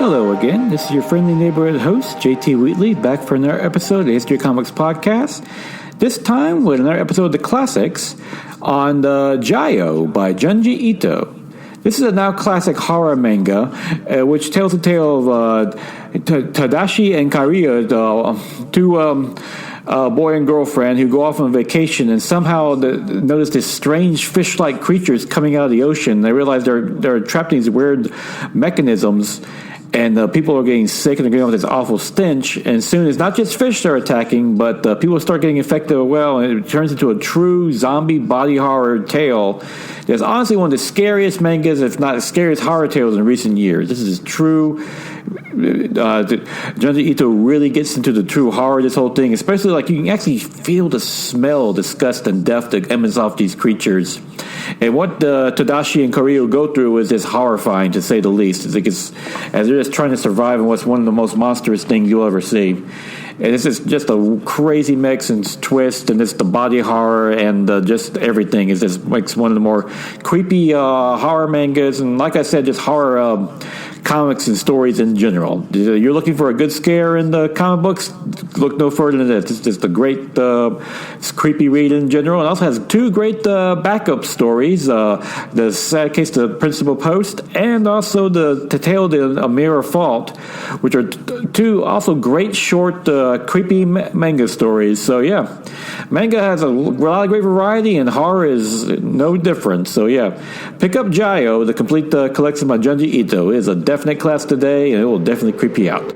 Hello again, this is your friendly neighborhood host, JT Wheatley, back for another episode of the History of Comics Podcast. This time with another episode of the classics on the Jayo by Junji Ito. This is a now classic horror manga, which tells the tale of Tadashi and Kariya, two boy and girlfriend who go off on vacation and somehow notice these strange fish-like creatures coming out of the ocean. They realize they're trapped in these weird mechanisms, and people are getting sick and they're getting off this awful stench. And soon it's not just fish they're attacking, but people start getting infected as well, and it turns into a true zombie body horror tale. It's honestly one of the scariest mangas, if not the scariest horror tales in recent years. This is true. Junji Ito really gets into the true horror of this whole thing, especially like you can actually feel the smell, disgust, and death that emanates off these creatures. And what Tadashi and Kariya go through is just horrifying, to say the least. It's like as they're just trying to survive in what's one of the most monstrous things you'll ever see. And this is just a crazy mix and twist, and it's the body horror and just everything. It just makes one of the more creepy horror mangas, and like I said, just horror comics and stories in general. You're looking for a good scare in the comic books, look no further than this. It's just a great creepy read in general. It also has two great backup stories, the Sad Case of the Principal Post, and also the Tale of A Mirror Fault, which are two also great short creepy manga stories. So yeah, manga has a lot of great variety, and horror is no different. So yeah, pick up Jayo, the complete collection by Junji Ito. It is a definite class today, and it will definitely creep you out.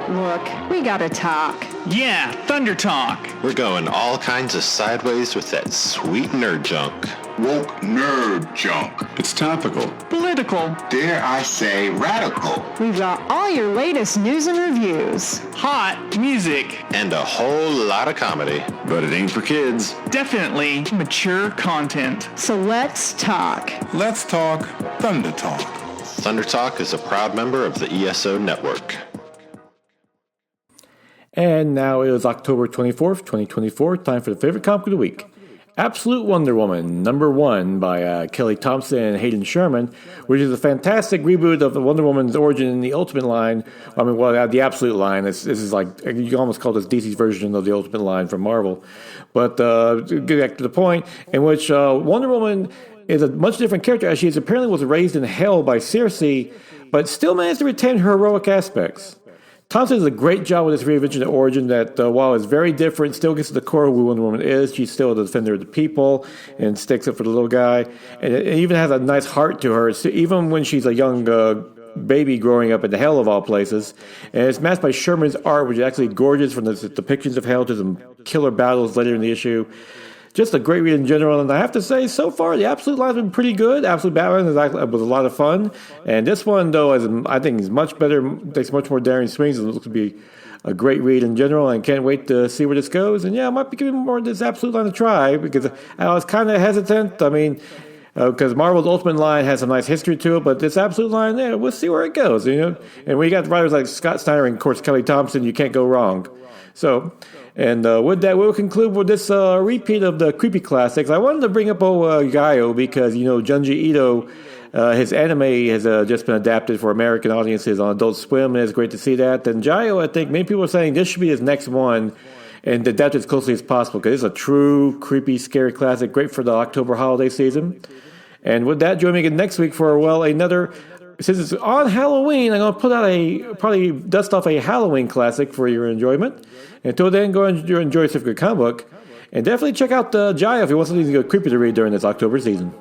Look, we gotta talk. Yeah, Thunder Talk. We're going all kinds of sideways with that sweet nerd junk. Woke nerd junk. It's topical. Political. Dare I say radical. We've got all your latest news and reviews. Hot music. And a whole lot of comedy. But it ain't for kids. Definitely mature content. So let's talk. Let's talk Thunder Talk. Thunder Talk is a proud member of the ESO network. And now it is October 24th, 2024, time for the favorite comic of the week. Absolute Wonder Woman, #1 by Kelly Thompson and Hayden Sherman, which is a fantastic reboot of the Wonder Woman's origin in the Ultimate line. The Absolute line. This is like, you can almost call this DC's version of the Ultimate line from Marvel. But to get back to the point, in which Wonder Woman is a much different character, as she apparently was raised in hell by Circe, but still managed to retain her heroic aspects. Thompson does a great job with this reinvention of origin that, while it's very different, still gets to the core of who Wonder Woman is. She's still the defender of the people and sticks up for the little guy. And it even has a nice heart to her, so even when she's a young baby growing up in the hell of all places. And it's matched by Sherman's art, which is actually gorgeous, from the depictions of hell to some killer battles later in the issue. Just a great read in general, and I have to say, so far, the Absolute line has been pretty good. Absolute Batman was a lot of fun, and this one, though, I think is much better, takes much more daring swings, and looks to be a great read in general, and can't wait to see where this goes. And yeah, I might be giving more of this Absolute line a try, because I was kind of hesitant. I mean, because Marvel's Ultimate line has some nice history to it, but this Absolute line, yeah, we'll see where it goes, you know. And when you got writers like Scott Snyder and, of course, Kelly Thompson, you can't go wrong. So, and with that, we'll conclude with this repeat of the creepy classics. I wanted to bring up Jayo because, Junji Ito, his anime has just been adapted for American audiences on Adult Swim, and it's great to see that. And Jayo, I think many people are saying this should be his next one, and adapt it as closely as possible, because it's a true, creepy, scary classic, great for the October holiday season. And with that, join me again next week for, another... Since it's on Halloween, I'm going to put out probably dust off a Halloween classic for your enjoyment. Until then, go and enjoy yourself a good comic book. And definitely check out Jayo if you want something creepy to read during this October season.